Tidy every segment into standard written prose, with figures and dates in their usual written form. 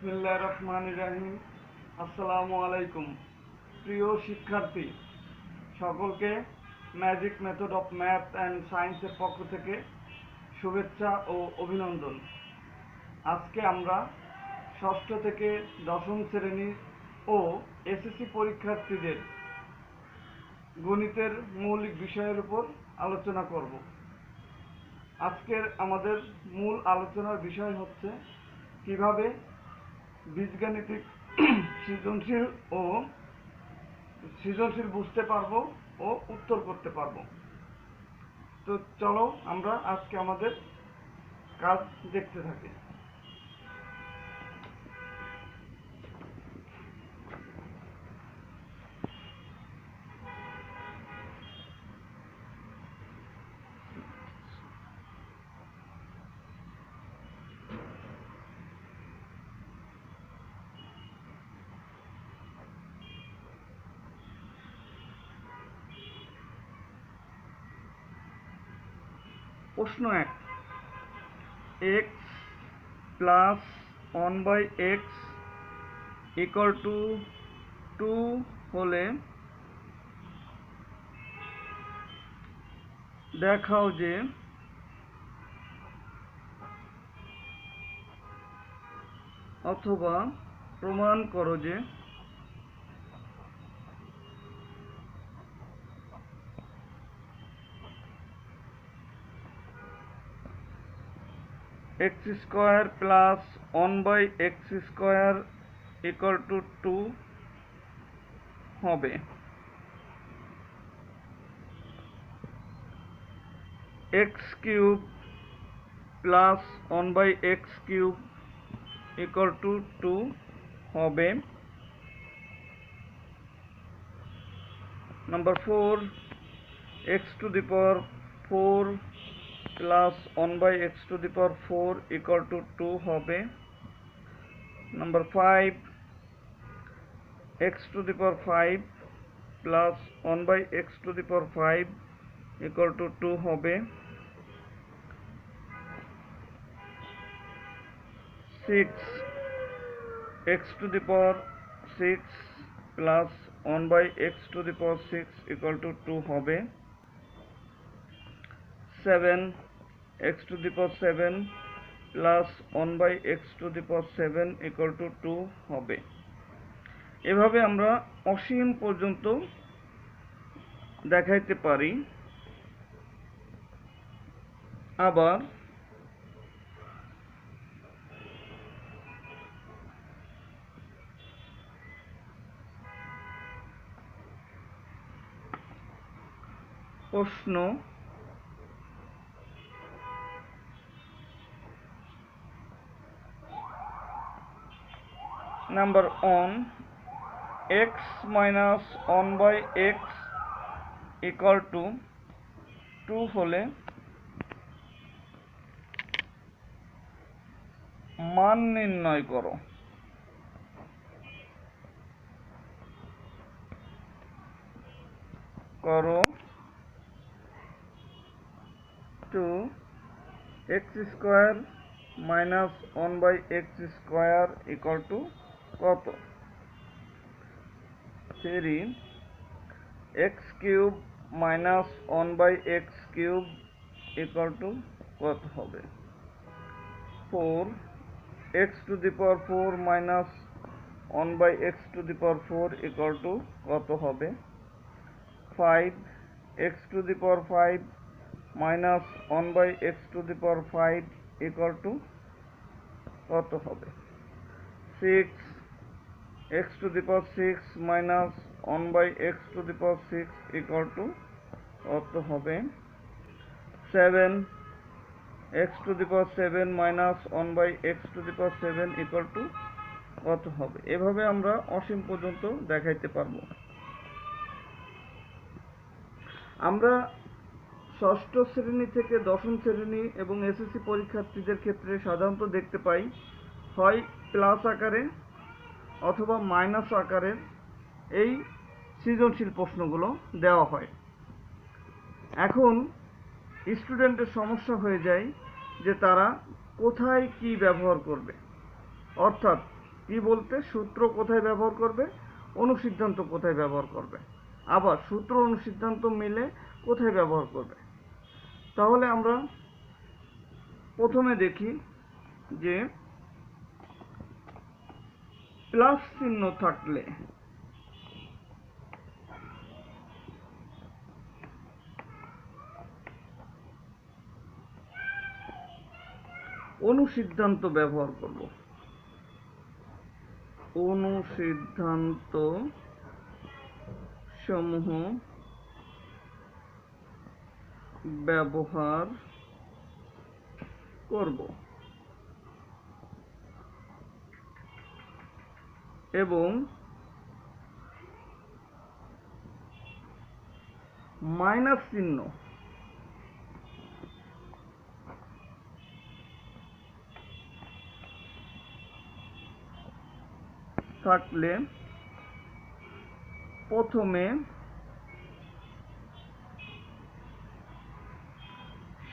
বিসমিল্লাহির রহমানির রহিম। আসসালামু আলাইকুম। প্রিয় শিক্ষার্থী সকলকে magic method of math and সায়েন্সের পক্ষ থেকে শুভেচ্ছা ও অভিনন্দন। আজকে আমরা ষষ্ঠ থেকে দশম শ্রেণী ও এসএসসি পরীক্ষার্থীদের গণিতের মৌলিক বিষয়ের উপর আলোচনা করব। আজকের আমাদের মূল আলোচনার বিষয় হচ্ছে কিভাবে বীজগাণিতিক সৃজনশীল বুঝতে পারবো ও উত্তর করতে পারবো। তো চলো আমরা আজকে আমাদের কাজ দেখতে থাকি। প্রশ্ন 1, x plus 1/x equal to 2 হলে দেখাও যে অথবা প্রমাণ করো যে x square plus 1/x square equal to 2 হবে। x cube plus 1/x cube equal to 2 হবে। Number 4, x to the power 4 plus 1/x to the power 4 equal to 2 হবে। Number 5, x to the power 5 plus 1/x to the power 5 equal to 2 হবে। 6, x to the power 6 plus 1/x to the power 6 equal to 2 হবে। 7, x to the power 7 plus 1/x to the power 7 equal to 2 হবে। এভাবে আমরা অসীম পর্যন্ত দেখাইতে পারি। আবার প্রশ্ন number 1, x minus 1/x equal to 2 হলে মান নির্ণয় করো। Two x square minus 1/x square equal to কত? 3, x cube minus 1/x cube equal to কত হবে? 4, x to the power 4 minus 1/x to the power 4 equal to কত হবে? 5, x to the power 5 minus 1/x to the power 5 equal to কত হবে? 6, x to the power 6 minus 1/x to the power 6 equal to কত হবে? 7, x to the power 7 minus 1/x to the power 7 equal to কত হবে? এভাবে আমরা অসীম পর্যন্ত দেখাইতে পারবো। আমরা ষষ্ঠ শ্রেণী থেকে দশম শ্রেণী এবং এসএসসি পরীক্ষার্থীদের ক্ষেত্রে সাধারণত দেখতে পাই হয় প্লাস আকারে অথবা মাইনাস আকারের এই সৃজনশীল প্রশ্নগুলো দেওয়া হয়। এখন স্টুডেন্টের সমস্যা হয়ে যায় যে তারা কোথায় কি ব্যবহার করবে। অর্থাৎ কি বলতে সূত্র কোথায় ব্যবহার করবে, অনুসিদ্ধান্ত কোথায় ব্যবহার করবে, আবার সূত্র অনুসিদ্ধান্ত মিলে কোথায় ব্যবহার করবে। তাহলে আমরা প্রথমে দেখি যে প্লাস চিহ্ন থাকলে অনুসিদ্ধান্ত ব্যবহার করব। অনুসিদ্ধান্ত সমূহ ব্যবহার করব এবং মাইনাস চিহ্ন থাকলে প্রথমে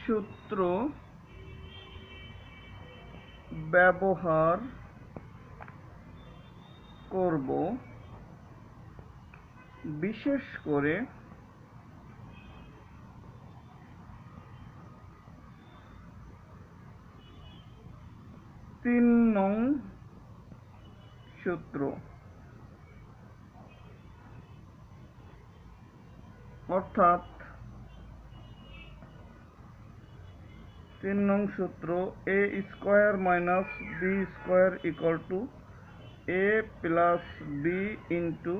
সূত্র ব্যবহার করব, বিশেষ করে 3 নং সূত্র, অর্থাৎ 3 নং সূত্র a square minus b square equal to a plus b into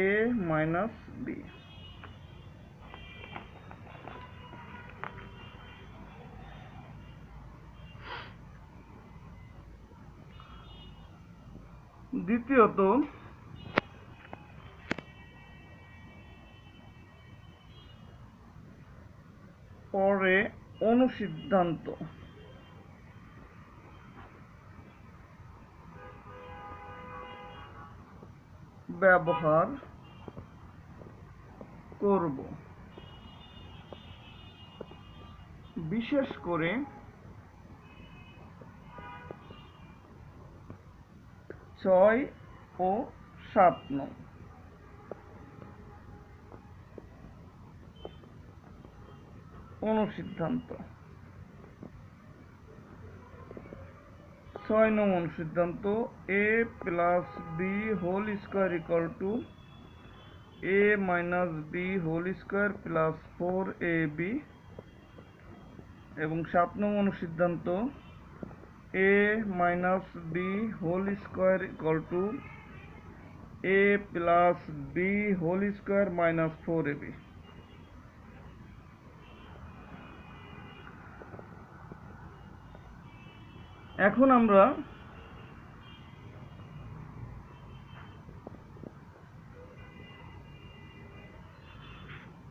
a minus b। দ্বিতীয়ত পরে অনুসিদ্ধান্ত ব্যবহার করব, বিশেষ করে 6 ও 7 নং। অনুসিদ্ধান্ত 6 নং অনুসিদ্ধান্ত a plus b whole square equal to a minus b whole square plus 4ab এবং 7 নং অনুসিদ্ধান্ত a minus b whole square equal to a plus b whole square minus 4ab। এখন আমরা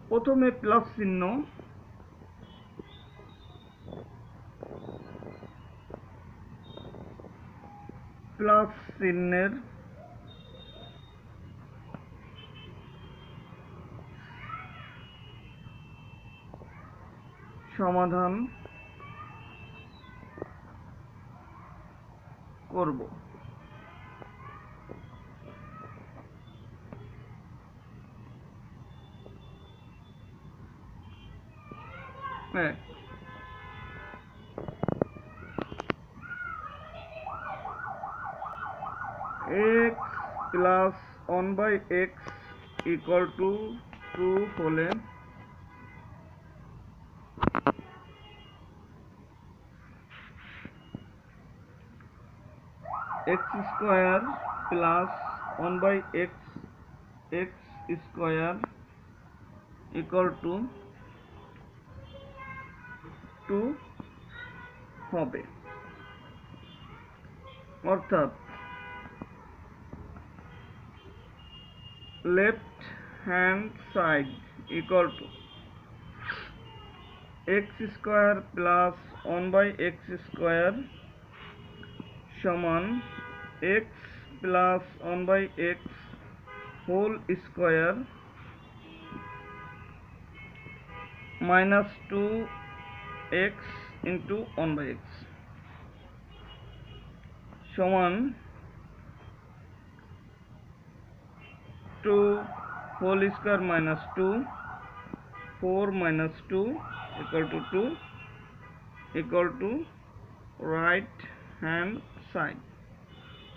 প্রথমে প্লাস চিহ্ন, প্লাস চিহ্নের সমাধান করব। x plus 1/x equal to 2 হলে x square plus 1/x x square equal to 2 হবে, অর্থাৎ left hand side equal to x square plus 1/x square সমান x plus 1/x whole square minus 2x into 1/x সমান 2 whole square minus 2, 4 minus 2 equal to 2 equal to right hand side.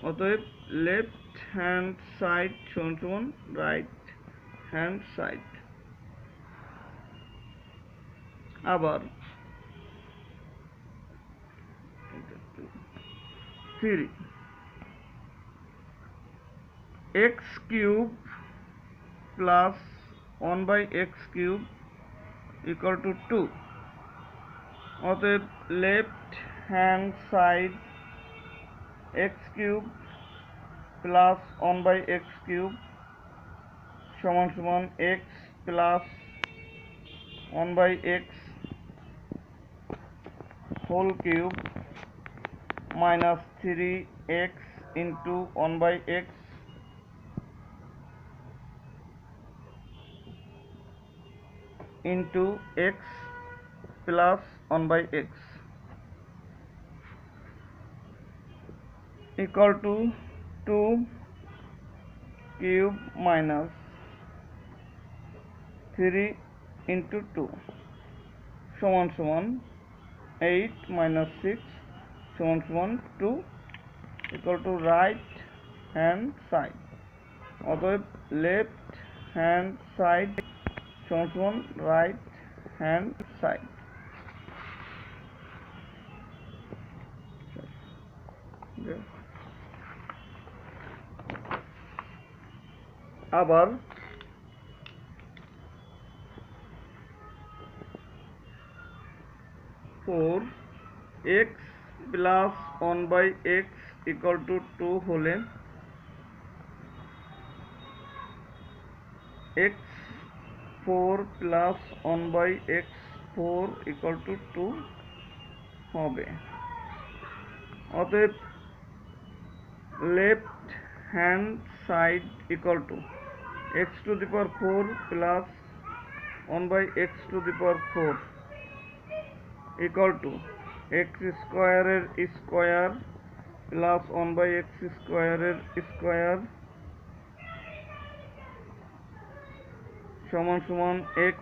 অতএব left hand side সমান সমান right hand side. আবার 3 x cube plus 1 by x cube equal to 2। অতএব left hand side x cube plus 1 by x cube সমান সমান x plus 1 by x whole cube minus 3x into 1 by x into x plus 1 by x equal to 2 cube minus 3 into 2 সমান সমান 8 minus 6 সমান সমান 2 equal to right hand side। অতএব left hand side সমান সমান right hand side. আবার 4x plus 1 by x equal to 2 হলে x 4 plus 1 by x 4 equal to 2 হবে। অতএব left hand side equal to x to the power 4 plus 1 by x to the power 4 equal to x স্কয়ারের square plus 1 by x স্কয়ারের square সমান সমান x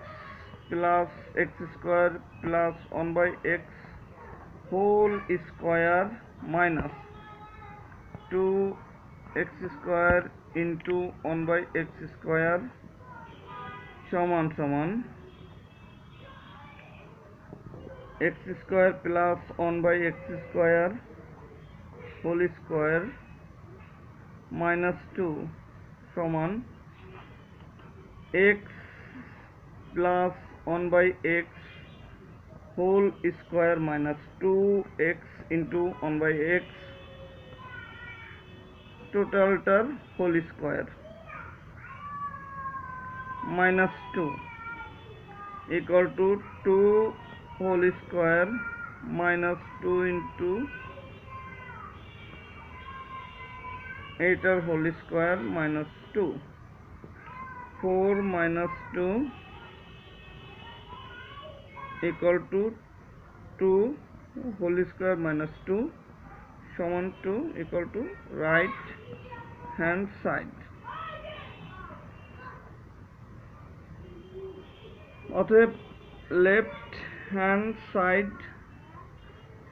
plus x square plus 1 by x whole square minus 2x square into 1 by x square সমান সমান x square plus 1 by x square whole square minus 2 সমান x plus 1 by x whole square minus 2x into 1 by x টোটালটার whole square minus 2 equal to 2 whole square minus 2 into এইটার whole square minus 2 4 minus 2 equal to 2 whole square minus 2 সমান 2 equal to right hand side। অতএব left hand side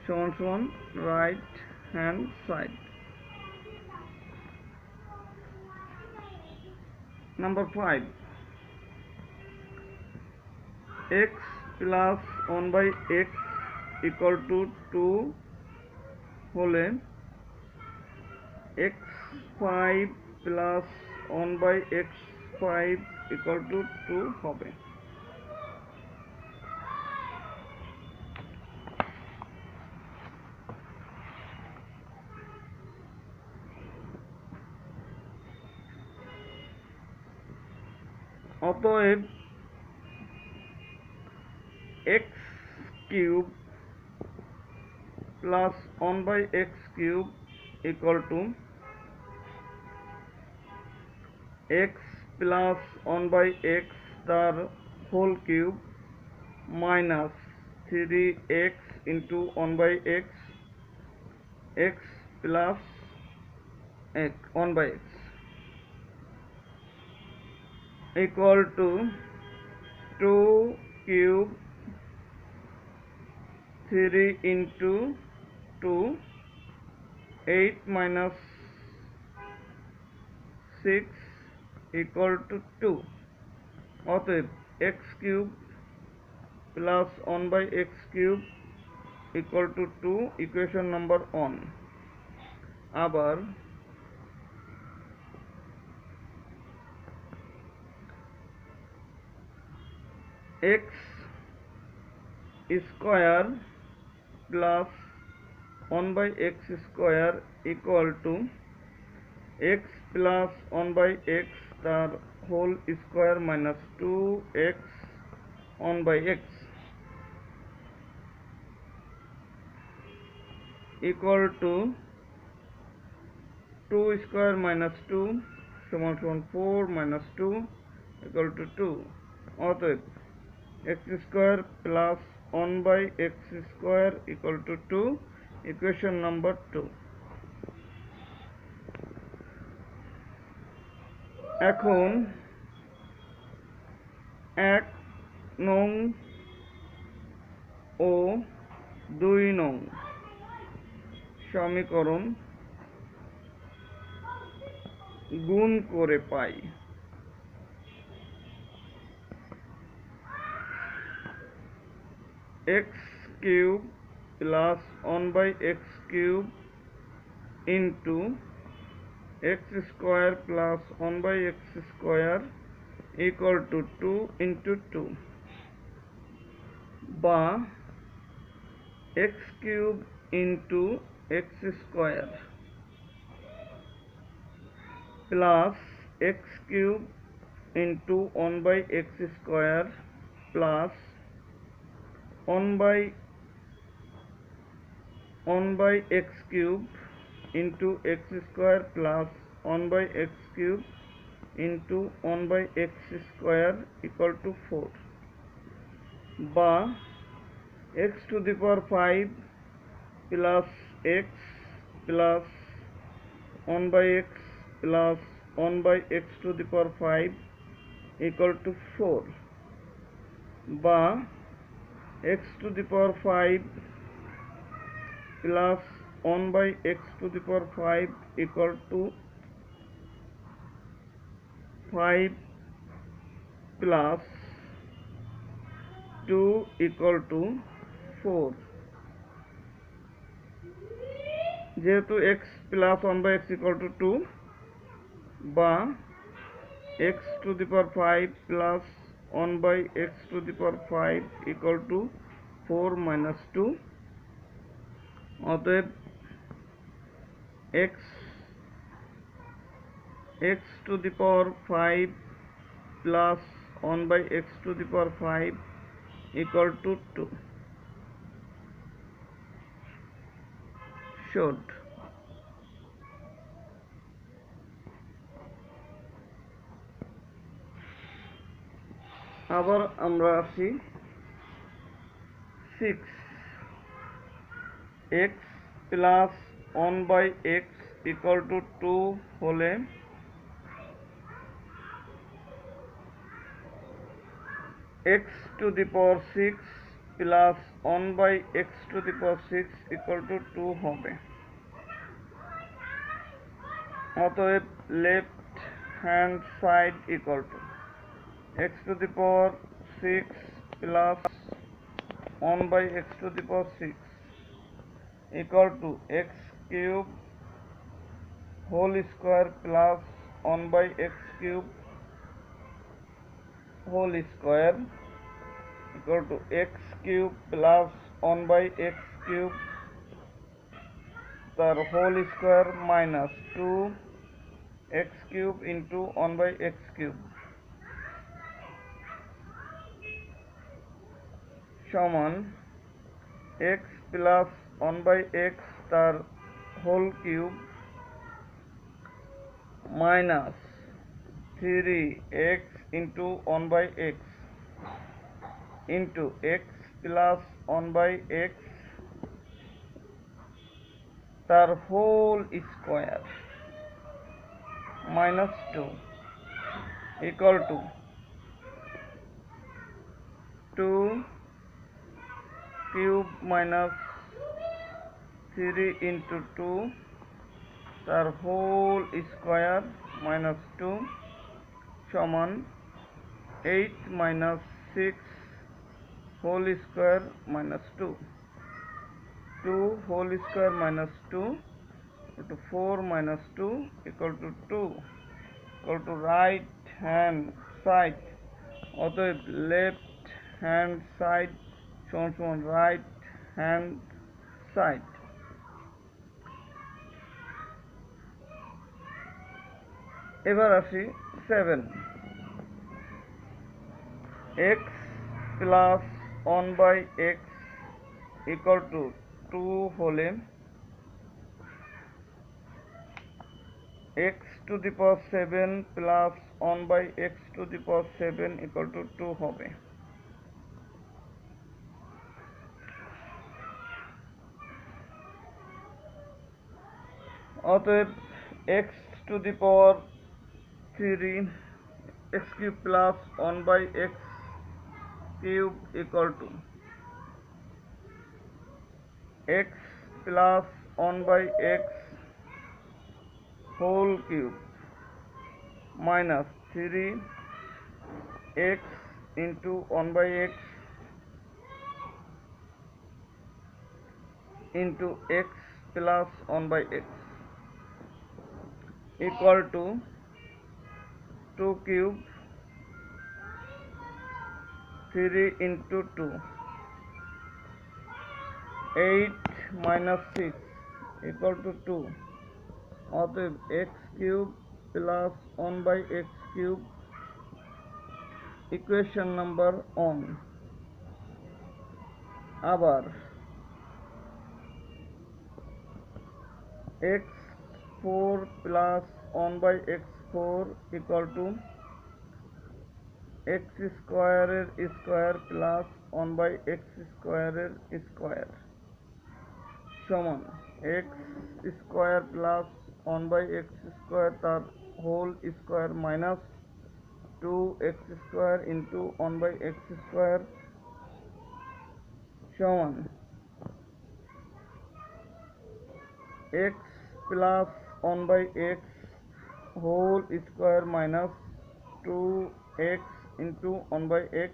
সমান সমান right hand side. Number 5 x plus 1 by x equal to 2 হলে x5 plus 1 by x5 equal to 2 হবে। অতএব x cube plus 1 by x cube equal to x plus 1 by x তার whole cube minus 3x into 1 by x x plus 1 by x equal to 2 cube 3 into 2 8 minus 6 equal to 2 অতএব x cube plus 1 by x cube equal to 2 equation number 1 আবার x square plus 1 by x square equal to x plus 1 by x তার whole square minus 2x 1 by x equal to 2 square minus 2 সমান 4 minus 2 equal to 2 অতএব x square plus 1 by x square equal to 2 equation number 2 এখন 1 নং ও 2 নং সমীকরণ গুণ করে পাই x cube plus 1 by x cube into x square plus 1 by x square equal to 2 into 2 বা x cube into x square plus x cube into 1 by x square plus 1 by x cube into x square plus 1 by x cube into 1 by x square equal to 4 বা x to the power 5 plus x plus 1 by x plus 1 by x to the power 5 equal to 4 বা x to the power 5 plus 1 by x to the power 5 equal to 5 plus 2 equal to 4 যেহেতু x plus 1 by x equal to 2 বা x to the power 5 plus 1 by x to the power 5 equal to 4 minus 2 অতএব x to the power 5 plus 1 by x to the power 5 equal to 2 should আবার আমরা আসি 6 x plus 1 by x equal to 2 হলে x to the power 6 plus 1 by x to the power 6 equal to 2 হবে অতএব left hand side equal to x to the power 6 plus 1 by x to the power 6 equal to x cube whole square plus 1 by x cube whole square equal to x cube plus 1 by x cube তার whole square minus 2 x cube into 1 by x cube সমান x plus 1 by x তার whole cube minus 3x into 1 by x into x plus 1 by x তার whole square minus 2 equal to 2 cube minus 3 into 2 তার whole square minus 2 সমান 8 minus 6 whole square minus 2 whole square minus 2 to 4 minus 2 equal to 2 equal to right hand side অতএব left hand side সমান right hand side এবার আসি 7 x plus 1 by x equal to 2 হলে x to the power 7 plus 1 by x to the power 7 equal to 2 হবে অতএব x to the power 3 x cube plus 1 by x cube equal to x plus 1 by x whole cube minus 3x into 1 by x into x plus 1 by x equal to 2 cube 3 into 2 8 minus 6 equal to 2 অতএব x cube plus 1 by x cube equation number 1 আবার x4 plus 1 by x4 equal to x square এর square plus 1 by x square এর square সমান x square plus 1 by x square তার whole square minus 2x square into 1 by x square সমান x plus 1 by x whole square minus 2x into 1 by x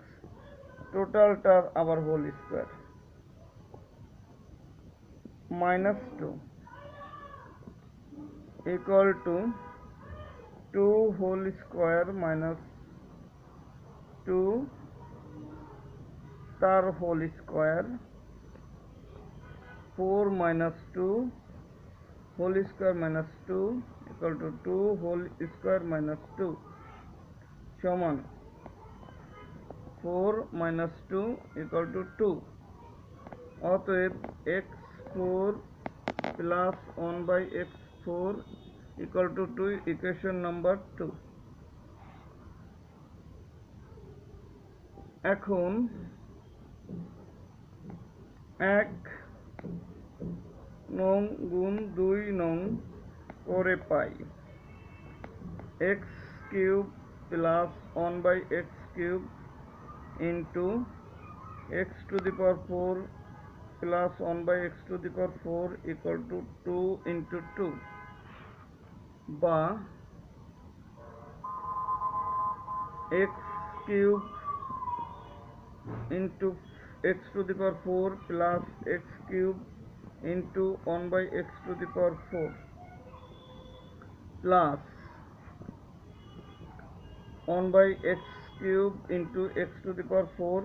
টোটালটার আবার whole square minus 2 equal to 2 whole square minus 2 তার whole square 4 minus 2 whole square minus 2 equal to 2 whole square minus 2 সমান 4 minus 2 equal to 2 অতএব x4 plus 1 by x4 equal to 2 equation number 2 এখন 1 নং গুণ 2 নং করে পাই x cube plus 1 by x cube into x to the power 4 plus 1 by x to the power 4 equal to 2 into 2 বা x cube into x to the power 4 plus x cube into 1 by x to the power 4 plus 1 by x cube into x to the power 4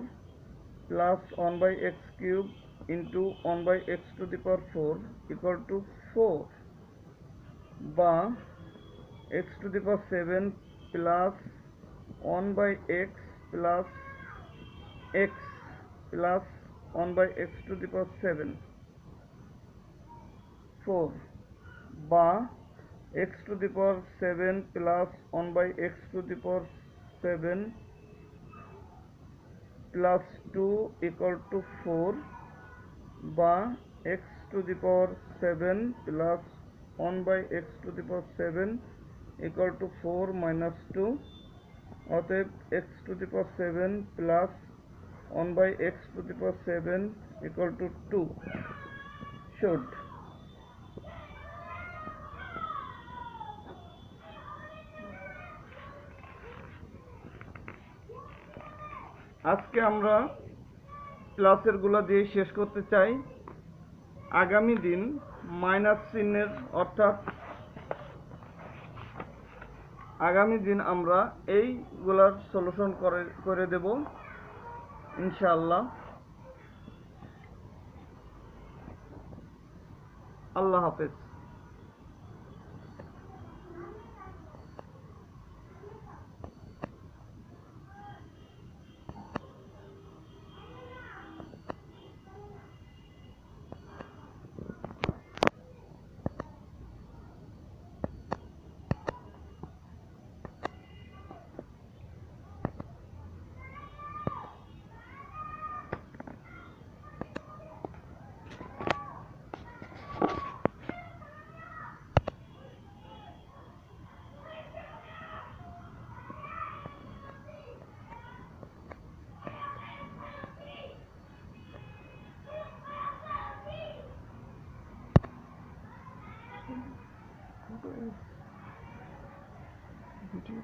plus 1 by x cube into 1 by x to the power 4 equal to 4 বা x to the power 7 plus 1 by x plus x plus 1 by x to the power 7 4 বা x to the power 7 plus 1 by x to the power 7 plus 2 equal to 4 বা x to the power 7 plus 1 by x to the power 7 equal to 4 minus 2 অতএব x to the power 7 plus 1 by x to the power 7 equal to 2 should আজকে আমরা ক্লাসের গুলা দিয়ে শেষ করতে চাই। আগামী দিন মাইনাস চিহ্নের অর্থাৎ আগামী দিন আমরা এইগুলার সলিউশন করে দেব ইনশাআল্লাহ। আল্লাহ হাফেজ। ভিডিও